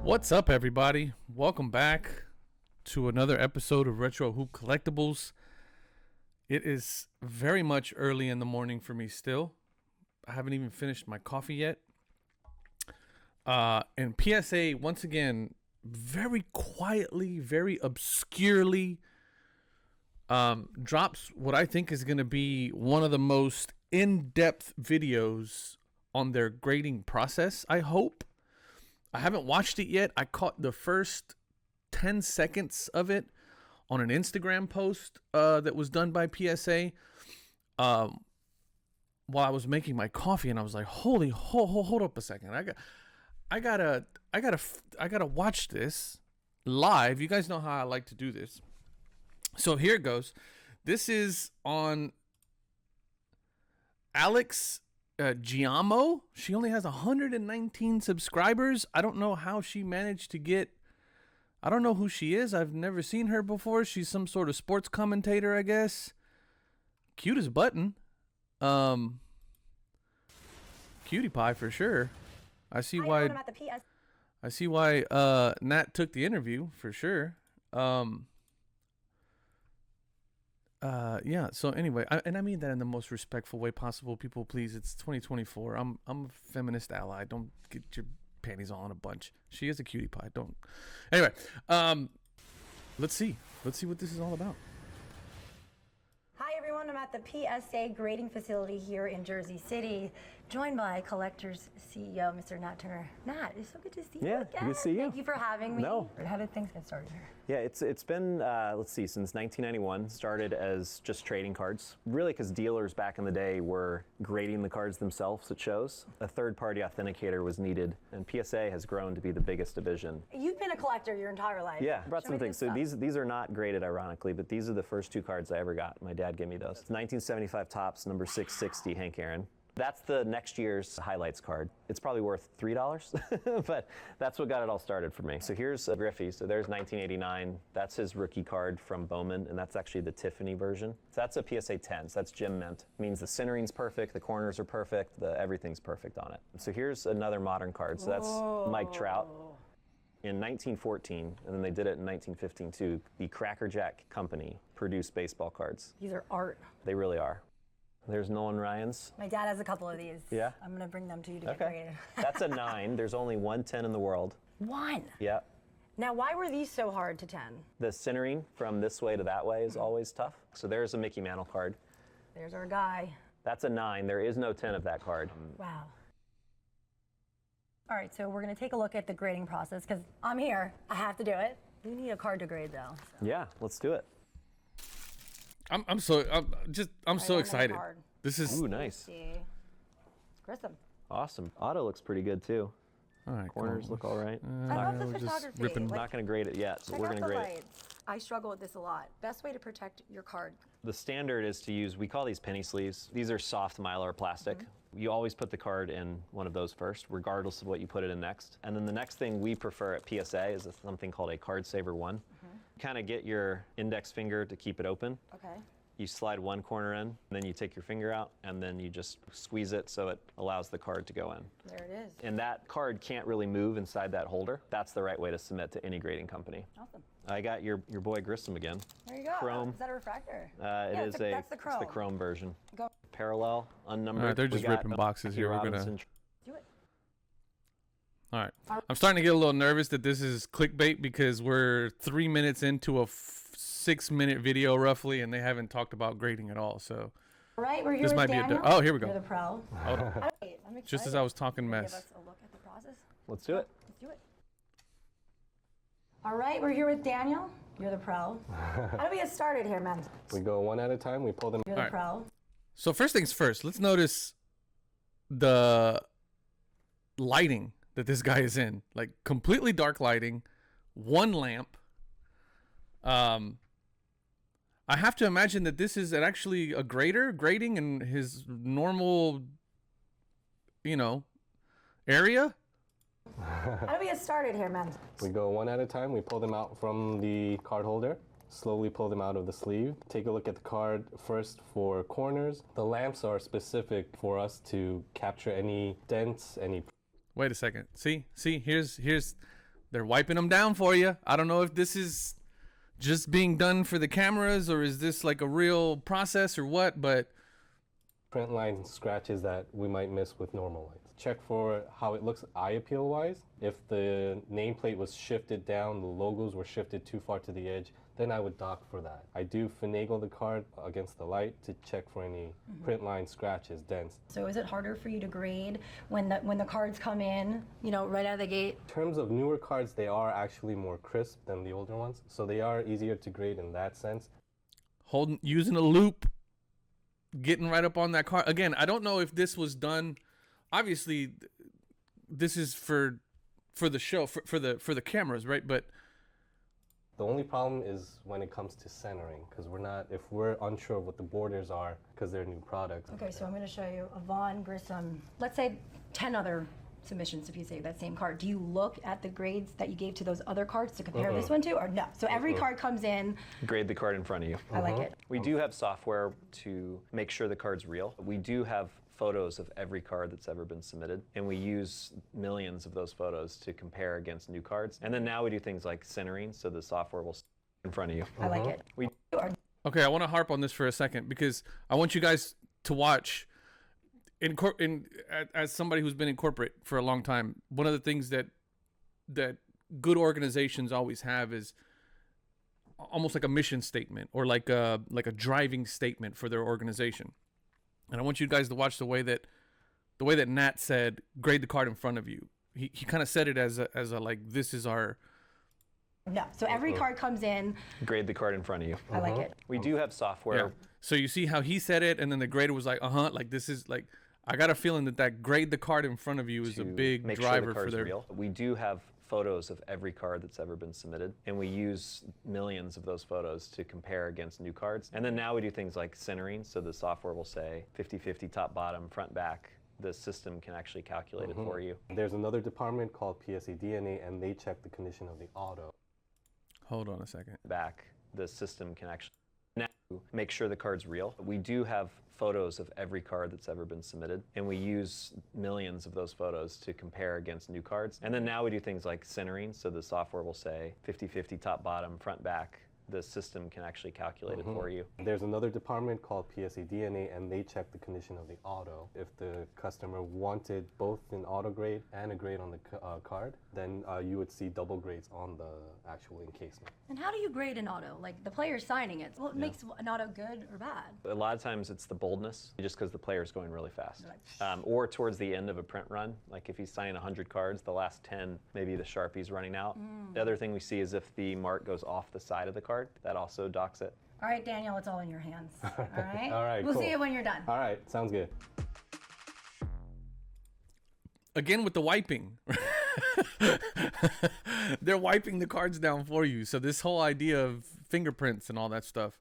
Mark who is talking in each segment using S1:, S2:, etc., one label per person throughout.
S1: What's up, everybody? Welcome back to another episode of Retro Hoop Collectibles. It is very much early in the morning for me still. I haven't even finished my coffee yet. And PSA, once again, very quietly, very obscurely, drops what I think is going to be one of the most in-depth videos on their grading process, I hope. I haven't watched it yet. I caught the first 10 seconds of it on an Instagram post that was done by PSA while I was making my coffee, and I was like, "Holy, hold up a second! I gotta watch this live." You guys know how I like to do this, so here it goes. This is on Alex Giamo. She only has 119 subscribers. I don't know how she managed to get. I don't know who she is. I've never seen her before. She's some sort of sports commentator, I guess. Cute as button. Cutie pie for sure. I see why. I see why Nat took the interview for sure. Yeah, so anyway, and I mean that in the most respectful way possible. People, please, it's 2024. I'm a feminist ally. Don't get your panties all in a bunch. She is a cutie pie. Don't. Anyway, let's see what this is all about.
S2: Hi everyone, I'm at the PSA grading facility here in Jersey City, joined by Collector's CEO, Mr. Nat Turner. Nat, it's so good to see you again.
S3: Yeah, good to see you.
S2: Thank you for having me.
S3: No.
S2: How did things get started here?
S3: Yeah, it's been, let's see, since 1991, started as just trading cards. Really, because dealers back in the day were grading the cards themselves at shows. A third-party authenticator was needed, and PSA has grown to be the biggest division.
S2: You've been a collector your entire life.
S3: Yeah, I brought some things. So these are not graded, ironically, but these are the first two cards I ever got. My dad gave me those. It's 1975 Topps, number 660, Hank Aaron. That's the next year's highlights card. It's probably worth $3, but that's what got it all started for me. So here's a Griffey. So there's 1989. That's his rookie card from Bowman, and that's actually the Tiffany version. So that's a PSA 10. So that's Jim Mint. It means the centering's perfect, the corners are perfect, everything's perfect on it. So here's another modern card. So that's Mike Trout. In 1914, and then they did it in 1915 too, the Cracker Jack Company produced baseball cards.
S2: These are art.
S3: They really are. There's Nolan Ryan's.
S2: My dad has a couple of these.
S3: Yeah?
S2: I'm going to bring them to you to get graded.
S3: That's a 9. There's only 110 in the world.
S2: One?
S3: Yeah.
S2: Now, why were these so hard to 10?
S3: The centering from this way to that way is always tough. So there's a Mickey Mantle card.
S2: There's our guy.
S3: That's a 9. There is no 10 of that card.
S2: Wow. All right, so we're going to take a look at the grading process because I'm here. I have to do it. You need a card to grade, though. So.
S3: Yeah, let's do it.
S1: I'm so excited. This is
S3: nice.
S2: Grissom.
S3: Awesome. Auto looks pretty good too.
S1: All right.
S3: Corners look all right.
S2: I love the photography.
S3: I'm not going to grade it yet, but we're going to grade it.
S2: I struggle with this a lot. Best way to protect your card.
S3: The standard is to use, we call these penny sleeves. These are soft mylar plastic. You always put the card in one of those first, regardless of what you put it in next. And then the next thing we prefer at PSA is something called a Card Saver 1. Kind of get your index finger to keep it open.
S2: Okay.
S3: You slide one corner in, then you take your finger out, and then you just squeeze it so it allows the card to go in.
S2: There it is.
S3: And that card can't really move inside that holder. That's the right way to submit to any grading company.
S2: Awesome.
S3: I got your boy Grissom again.
S2: There you go.
S3: Chrome.
S2: Is that a refractor?
S3: That's the chrome. It's the chrome version.
S2: Go.
S3: Parallel, unnumbered.
S1: All right, they're just ripping boxes here. We're gonna
S2: Do it.
S1: All right. I'm starting to get a little nervous that this is clickbait because we're 3 minutes into a 6-minute video roughly, and they haven't talked about grading at all. So,
S2: right, we're here
S1: this
S2: with
S1: might
S2: Daniel.
S1: be a. Oh, here we
S2: You're
S1: go.
S2: the pro.
S1: Hold on.
S2: I'm
S1: Just as I was talking
S2: Give
S1: mess.
S2: us a look at the process.
S3: Let's do it.
S2: Let's do it. All right, we're here with Daniel. You're the pro. How do we get started here, man?
S4: We go one at a time. We pull them.
S2: You're the pro.
S1: So first things first, let's notice the lighting that this guy is in. Like completely dark lighting, one lamp. I have to imagine that this is actually a grader grading in his normal, area.
S2: How do we get started here, man?
S4: We go one at a time. We pull them out from the card holder. Slowly pull them out of the sleeve. Take a look at the card first for corners. The lamps are specific for us to capture any dents, any...
S1: Wait a second. See, here's They're wiping them down for you. I don't know if this is just being done for the cameras or is this like a real process or what, but
S4: Print line scratches that we might miss with normal lights. Check for how it looks eye appeal wise. If the nameplate was shifted down, the logos were shifted too far to the edge, then I would dock for that. I do finagle the card against the light to check for any print line scratches, dents.
S2: So is it harder for you to grade when the cards come in, you know, right out of the gate?
S4: In terms of newer cards, they are actually more crisp than the older ones, so they are easier to grade in that sense.
S1: using a loop, getting right up on that card. Again, I don't know if this was done. Obviously, this is for the show, for the cameras, right? But
S4: the only problem is when it comes to centering, because if we're unsure of what the borders are, because they're new products.
S2: Okay, so I'm going to show you a Vaughn Grissom, let's say 10 other submissions if you say that same card. Do you look at the grades that you gave to those other cards to compare this one to, or no? So every card comes in.
S3: Grade the card in front of you.
S2: I like it.
S3: We do have software to make sure the card's real. We do have photos of every card that's ever been submitted, and we use millions of those photos to compare against new cards. And then now we do things like centering, so the software will in front of you.
S2: I like it.
S1: okay, I want to harp on this for a second because I want you guys to watch. As somebody who's been in corporate for a long time, one of the things that good organizations always have is almost like a mission statement or like a driving statement for their organization. And I want you guys to watch the way that Nat said, grade the card in front of you. He kind of said it as a like, this is our.
S2: No, so every card comes in.
S3: Grade the card in front of you.
S2: I like it.
S3: We do have software.
S1: Yeah. So you see how he said it, and then the grader was like, like this is like. I got a feeling that grade the card in front of you is a big
S3: make
S1: driver
S3: sure the card's
S1: for their.
S3: real. We do have photos of every card that's ever been submitted, and we use millions of those photos to compare against new cards. And then now we do things like centering, so the software will say 50-50 top, bottom, front, back. The system can actually calculate it for you.
S4: There's another department called PSA DNA, and they check the condition of the auto.
S1: Hold on a second.
S3: Back, the system can actually now make sure the card's real. We do have photos of every card that's ever been submitted, and we use millions of those photos to compare against new cards. And then now we do things like centering, so the software will say 50-50 top, bottom, front, back. The system can actually calculate it for you.
S4: There's another department called PSA DNA, and they check the condition of the auto. If the customer wanted both an auto grade and a grade on the card, then you would see double grades on the actual encasement.
S2: And how do you grade an auto? Like the player's signing it. What makes an auto good or bad?
S3: A lot of times it's the boldness, just because the player's going really fast. Or towards the end of a print run, like if he's signing 100 cards, the last 10, maybe the Sharpie's running out. The other thing we see is if the mark goes off the side of the card, that also docks it.
S2: All right, Daniel, it's all in your hands. All right?
S4: All right,
S2: We'll
S4: cool.
S2: see it when you're done.
S4: All right, sounds good.
S1: Again with the wiping. They're wiping the cards down for you. So this whole idea of fingerprints and all that stuff.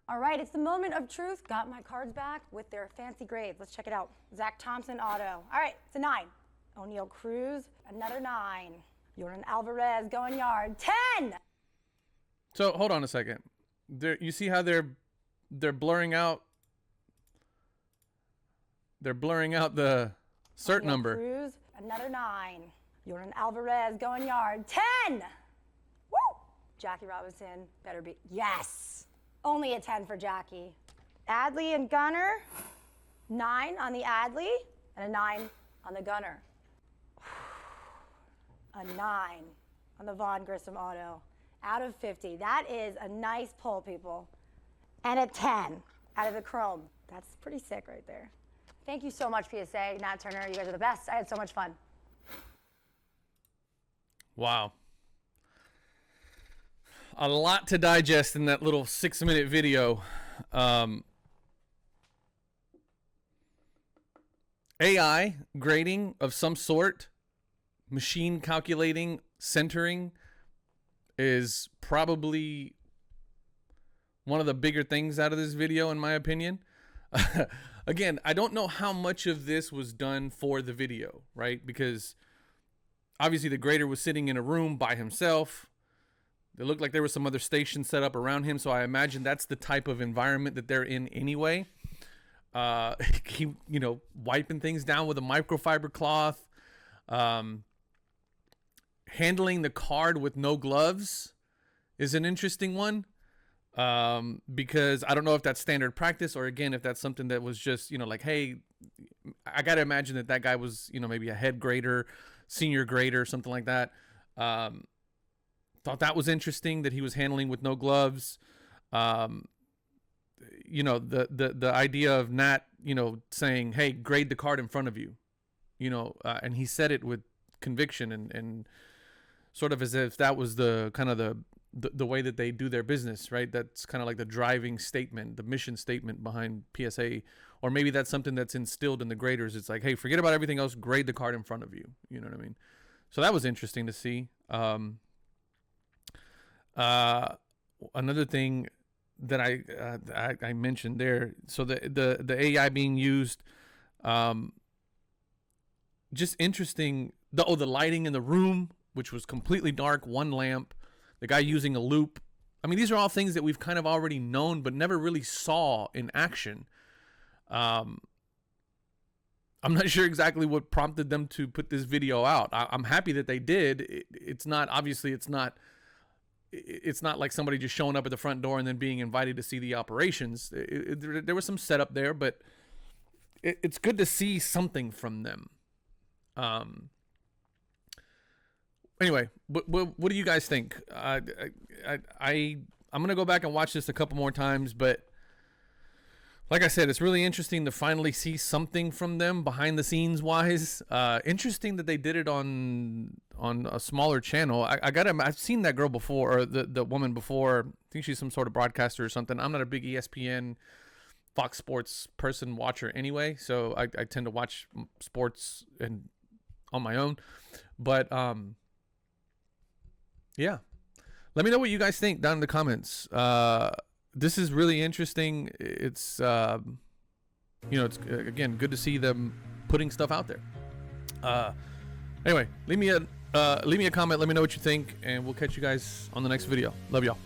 S2: All right, it's the moment of truth. Got my cards back with their fancy grades. Let's check it out. Zach Thompson auto. All right, it's a 9. O'Neal Cruz, another 9. Jordan Alvarez going yard. 10!
S1: So hold on a second. You see how they're blurring out. They're blurring out the cert
S2: O'Neal
S1: number.
S2: Cruz, another 9. Jordan Alvarez going yard. 10! Woo! Jackie Robinson better be. Yes! Only a 10 for Jackie. Adley and Gunner. 9 on the Adley and a 9 on the Gunner. A 9 on the Vaughn Grissom auto. Out of 50. That is a nice pull, people. And a 10 out of the Chrome. That's pretty sick right there. Thank you so much, PSA, Nat Turner. You guys are the best. I had so much fun.
S1: Wow. A lot to digest in that little 6-minute video. AI grading of some sort, machine calculating, centering, is probably one of the bigger things out of this video, in my opinion. Again, I don't know how much of this was done for the video, right? Because obviously the grader was sitting in a room by himself. It looked like there was some other station set up around him, so I imagine that's the type of environment that they're in anyway. He, wiping things down with a microfiber cloth. handling the card with no gloves is an interesting one. Because I don't know if that's standard practice, or again, if that's something that was just, like, hey, I got to imagine that guy was, maybe a head grader, senior grader, something like that. Thought that was interesting that he was handling with no gloves. The idea of Nat, saying, hey, grade the card in front of you, and he said it with conviction and sort of as if that was the kind of the way that they do their business, right? That's kind of like the driving statement, the mission statement behind PSA, or maybe that's something that's instilled in the graders. It's like, hey, forget about everything else, grade the card in front of you. You know what I mean? So that was interesting to see. Another thing that I mentioned there, so the AI being used, just interesting. The lighting in the room, which was completely dark, one lamp. The guy using a loop. I mean, these are all things that we've kind of already known, but never really saw in action. I'm not sure exactly what prompted them to put this video out. I'm happy that they did. It's not like somebody just showing up at the front door and then being invited to see the operations. There was some setup there, but it's good to see something from them. Anyway, what do you guys think? I'm gonna go back and watch this a couple more times, but like I said, it's really interesting to finally see something from them behind the scenes wise. Interesting that they did it on a smaller channel. I've seen that girl before, or the woman before. I think she's some sort of broadcaster or something. I'm not a big ESPN, Fox Sports person watcher anyway, so I tend to watch sports and on my own. But yeah, let me know what you guys think down in the comments. This is really interesting. It's it's again good to see them putting stuff out there. Anyway, leave me a comment. Let me know what you think, and we'll catch you guys on the next video. Love y'all.